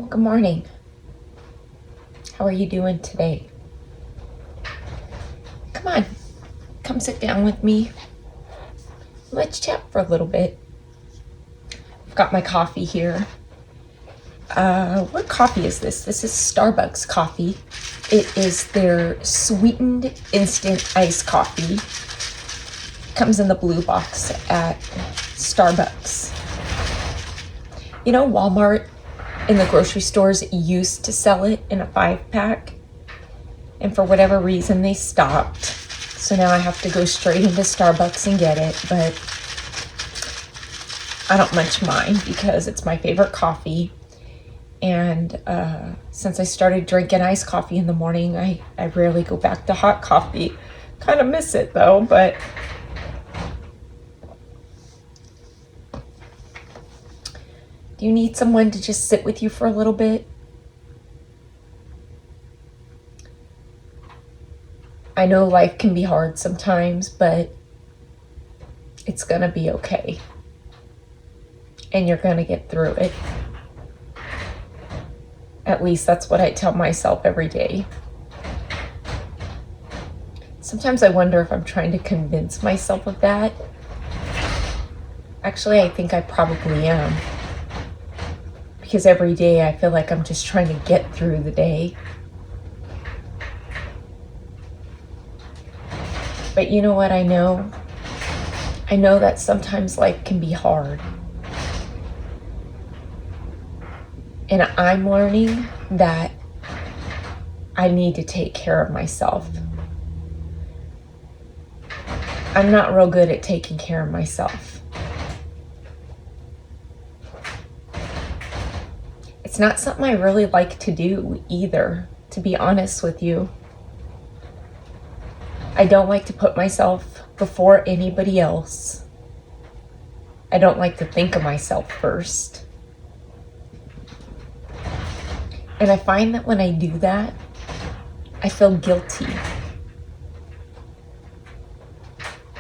Good morning. How are you doing today? Come on, come sit down with me. Let's chat for a little bit. I've got my coffee here. What coffee is this? This is Starbucks coffee. It is their sweetened instant iced coffee. Comes in the blue box at Starbucks. You know, Walmart and the grocery stores used to sell it in a 5-pack, and for whatever reason they stopped. So now I have to go straight into Starbucks and get it, but I don't much mind because it's my favorite coffee. And since I started drinking iced coffee in the morning, I rarely go back to hot coffee. Kind of miss it though, but do you need someone to just sit with you for a little bit? I know life can be hard sometimes, but it's gonna be okay. And you're gonna get through it. At least that's what I tell myself every day. Sometimes I wonder if I'm trying to convince myself of that. Actually, I think I probably am. Because every day I feel like I'm just trying to get through the day. But you know what I know? I know that sometimes life can be hard. And I'm learning that I need to take care of myself. I'm not real good at taking care of myself. It's not something I really like to do either, to be honest with you. I don't like to put myself before anybody else. I don't like to think of myself first. And I find that when I do that, I feel guilty.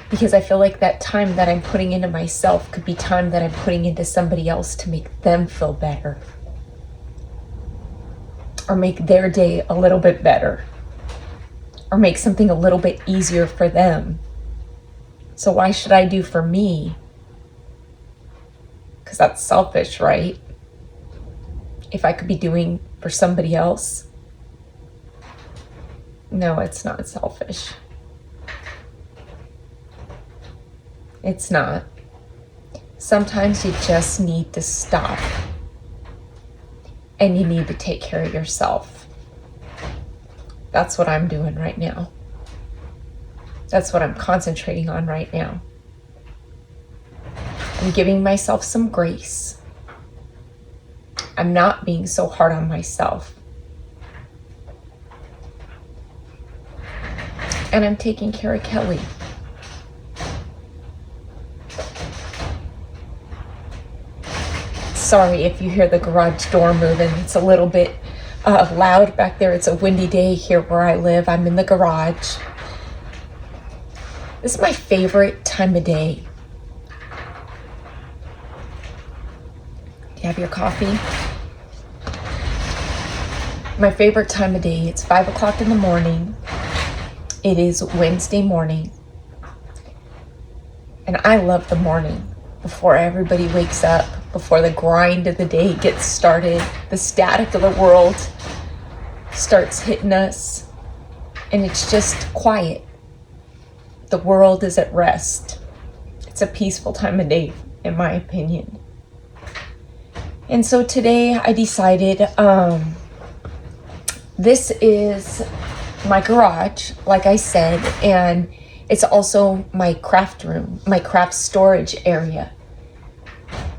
Because I feel like that time that I'm putting into myself could be time that I'm putting into somebody else to make them feel better. Or make their day a little bit better. Or make something a little bit easier for them. So why should I do for me? Because that's selfish, right? If I could be doing for somebody else. No, it's not selfish. It's not. Sometimes you just need to stop. And you need to take care of yourself. That's what I'm doing right now. That's what I'm concentrating on right now. I'm giving myself some grace. I'm not being so hard on myself. And I'm taking care of Kelly. Sorry if you hear the garage door moving. It's a little bit loud back there. It's a windy day here where I live. I'm in the garage. This is my favorite time of day. Do you have your coffee? My favorite time of day. It's 5 o'clock in the morning. It is Wednesday morning. And I love the morning. Before everybody wakes up, before the grind of the day gets started, the static of the world starts hitting us, and it's just quiet. The world is at rest. It's a peaceful time of day, in my opinion. And so today I decided, this is my garage, like I said, and it's also my craft room, my craft storage area.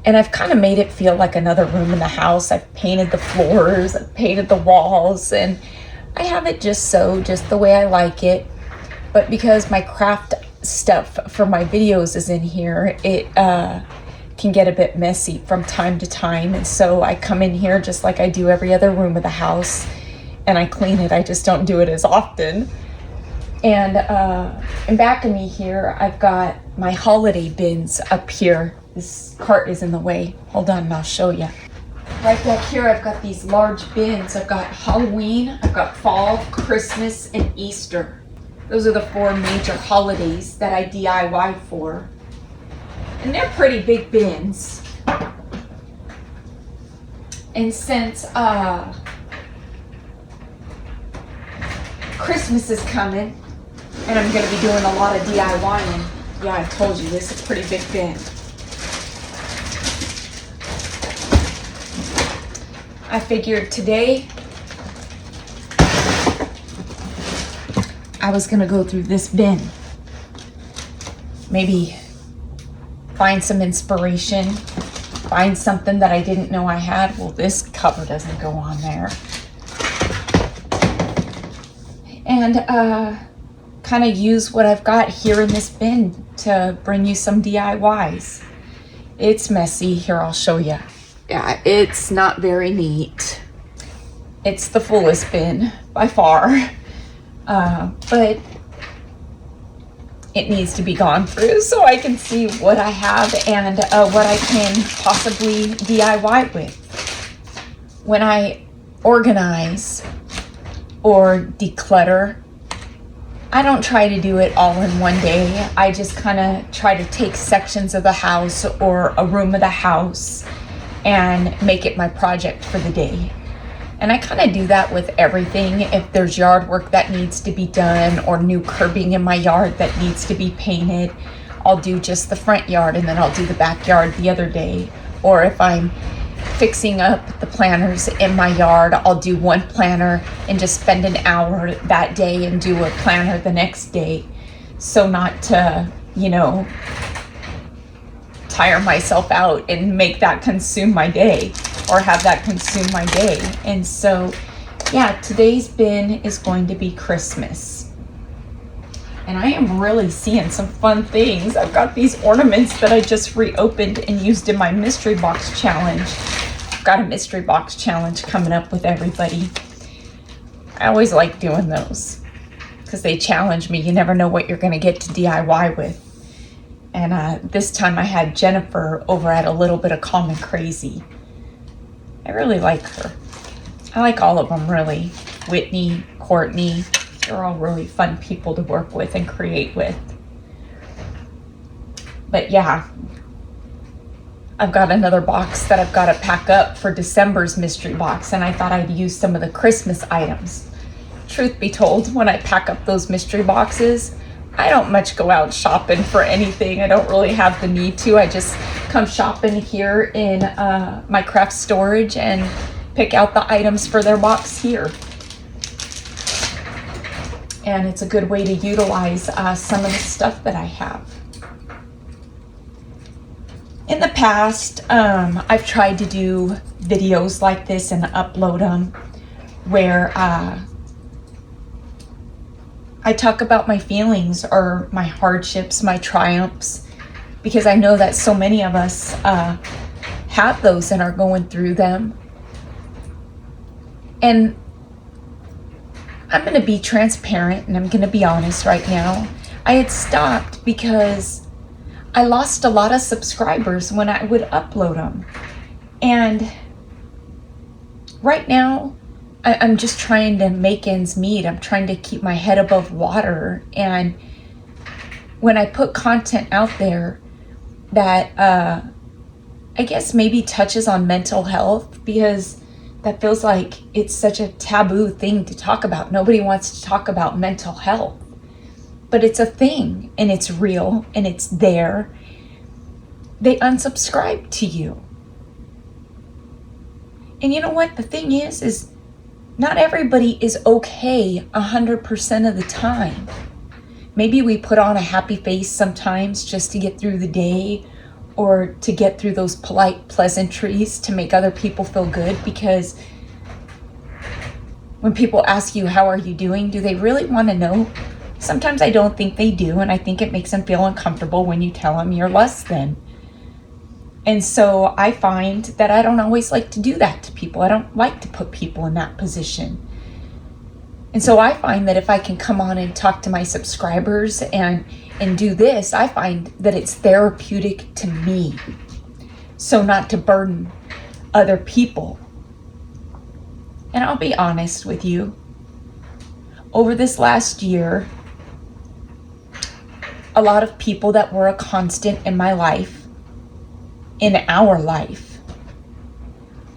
And I've kind of made it feel like another room in the house. I've painted the floors, I've painted the walls, and I have it just the way I like it. But because my craft stuff for my videos is in here, it can get a bit messy from time to time. And so I come in here just like I do every other room of the house, and I clean it. I just don't do it as often. And back of me here, I've got my holiday bins up here. This cart is in the way. Hold on, and I'll show you. Right back here, I've got these large bins. I've got Halloween, I've got fall, Christmas, and Easter. Those are the 4 major holidays that I DIY for. And they're pretty big bins. And since Christmas is coming, and I'm going to be doing a lot of DIYing, yeah, I told you, this is a pretty big bin. I figured today I was gonna go through this bin. Maybe find some inspiration, find something that I didn't know I had. Well, this cover doesn't go on there. And kind of use what I've got here in this bin to bring you some DIYs. It's messy. Here, I'll show you. Yeah, it's not very neat. It's the fullest bin by far, but it needs to be gone through so I can see what I have and what I can possibly DIY with. When I organize or declutter, I don't try to do it all in one day. I just kind of try to take sections of the house or a room of the house and make it my project for the day. And I kind of do that with everything. If there's yard work that needs to be done or new curbing in my yard that needs to be painted, I'll do just the front yard and then I'll do the backyard the other day. Or if I'm fixing up the planters in my yard, I'll do one planter and just spend an hour that day and do a planter the next day. So not to, tire myself out and make that consume my day or have that consume my day. And so, yeah, today's bin is going to be Christmas. And I am really seeing some fun things. I've got these ornaments that I just reopened and used in my mystery box challenge. I've got a mystery box challenge coming up with everybody. I always like doing those because they challenge me. You never know what you're going to get to DIY with. And this time I had Jennifer over at A Little Bit of Calm and Crazy. I really like her. I like all of them, really. Whitney, Courtney, they're all really fun people to work with and create with. But yeah, I've got another box that I've got to pack up for December's mystery box, and I thought I'd use some of the Christmas items. Truth be told, when I pack up those mystery boxes, I don't much go out shopping for anything. I don't really have the need to. I just come shopping here in my craft storage and pick out the items for their box here. And it's a good way to utilize some of the stuff that I have. In the past, I've tried to do videos like this and upload them where I talk about my feelings or my hardships, my triumphs, because I know that so many of us have those and are going through them. And I'm going to be transparent and I'm going to be honest right now. I had stopped because I lost a lot of subscribers when I would upload them. And right now, I'm just trying to make ends meet. I'm trying to keep my head above water. And when I put content out there that I guess maybe touches on mental health, because that feels like it's such a taboo thing to talk about. Nobody wants to talk about mental health. But it's a thing, and it's real, and it's there. They unsubscribe to you. And you know what? The thing is not everybody is okay 100% of the time. Maybe we put on a happy face sometimes just to get through the day or to get through those polite pleasantries to make other people feel good, because when people ask you, how are you doing? Do they really want to know? Sometimes I don't think they do, and I think it makes them feel uncomfortable when you tell them you're less than. And so I find that I don't always like to do that to people. I don't like to put people in that position. And so I find that if I can come on and talk to my subscribers and do this, I find that it's therapeutic to me. So not to burden other people. And I'll be honest with you, over this last year, a lot of people that were a constant in my life, in our life,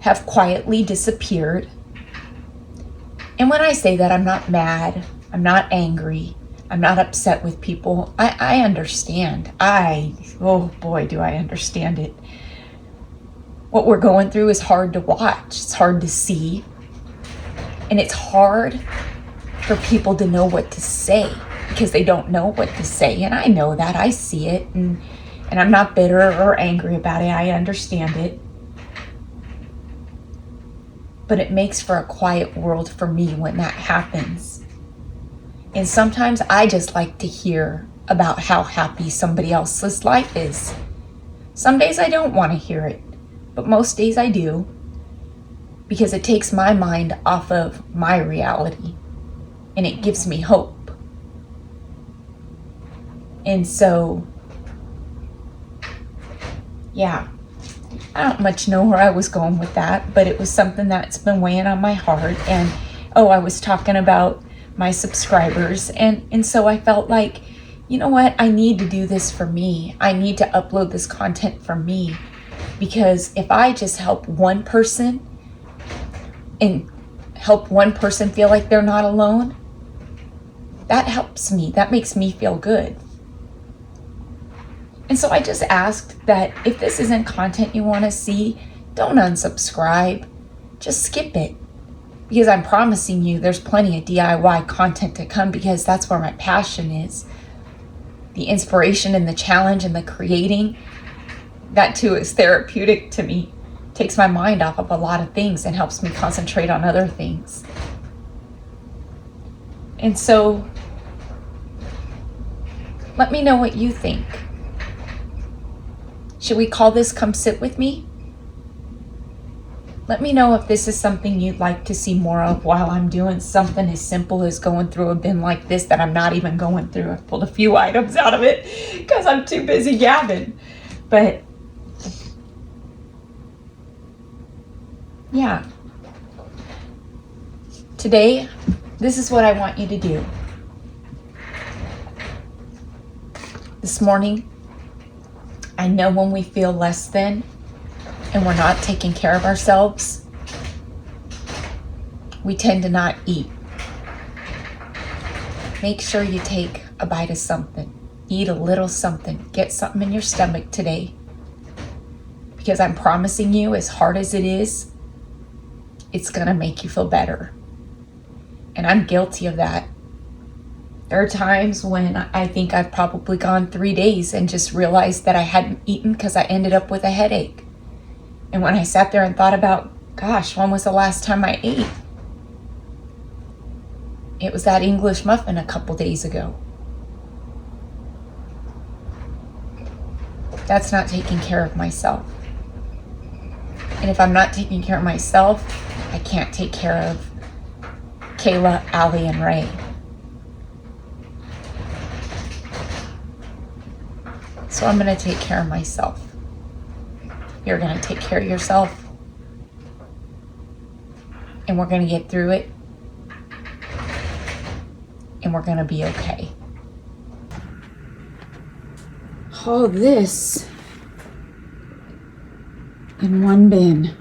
have quietly disappeared. And when I say that, I'm not mad, I'm not angry, I'm not upset with people. I understand. Oh boy, do I understand it. What we're going through is hard to watch, it's hard to see, and it's hard for people to know what to say because they don't know what to say. And I know that, I see it, and I'm not bitter or angry about it. I understand it. But it makes for a quiet world for me when that happens. And sometimes I just like to hear about how happy somebody else's life is. Some days I don't want to hear it, but most days I do, because it takes my mind off of my reality and it gives me hope. And so, yeah, I don't much know where I was going with that, but it was something that's been weighing on my heart. And I was talking about my subscribers, and so I felt like, you know what, I need to do this for me. I need to upload this content for me, because if I just help one person and help one person feel like they're not alone, that helps me. That makes me feel good. And so I just asked that if this isn't content you want to see, don't unsubscribe. Just skip it. Because I'm promising you there's plenty of DIY content to come, because that's where my passion is. The inspiration and the challenge and the creating, that too is therapeutic to me. Takes my mind off of a lot of things and helps me concentrate on other things. And so, let me know what you think. Should we call this Come Sit With Me? Let me know if this is something you'd like to see more of while I'm doing something as simple as going through a bin like this that I'm not even going through. I've pulled a few items out of it because I'm too busy gabbing. But yeah, today, this is what I want you to do. This morning, I know when we feel less than and we're not taking care of ourselves, we tend to not eat. Make sure you take a bite of something. Eat a little something. Get something in your stomach today. Because I'm promising you, as hard as it is, it's gonna make you feel better. And I'm guilty of that. There are times when I think I've probably gone 3 days and just realized that I hadn't eaten because I ended up with a headache. And when I sat there and thought about, gosh, when was the last time I ate? It was that English muffin a couple days ago. That's not taking care of myself. And if I'm not taking care of myself, I can't take care of Kayla, Allie, and Ray. So I'm going to take care of myself. You're going to take care of yourself. And we're going to get through it. And we're going to be okay. All this in one bin.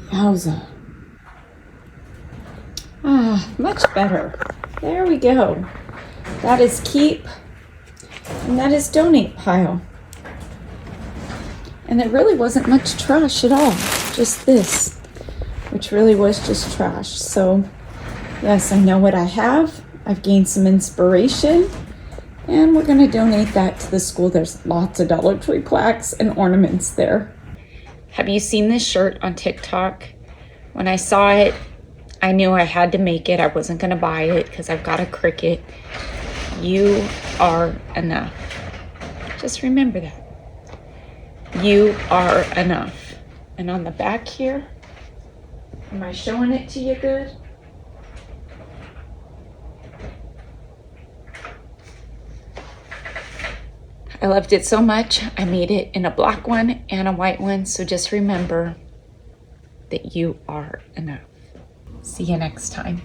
Yowza. Much better. There we go. That is keep. And that is donate pile. And there really wasn't much trash at all. Just this, which really was just trash. So, yes, I know what I have. I've gained some inspiration. And we're going to donate that to the school. There's lots of Dollar Tree plaques and ornaments there. Have you seen this shirt on TikTok? When I saw it, I knew I had to make it. I wasn't going to buy it because I've got a Cricut. You are enough. Just remember that. You are enough. And on the back here, am I showing it to you good? I loved it so much, I made it in a black one and a white one. So just remember that you are enough. See you next time.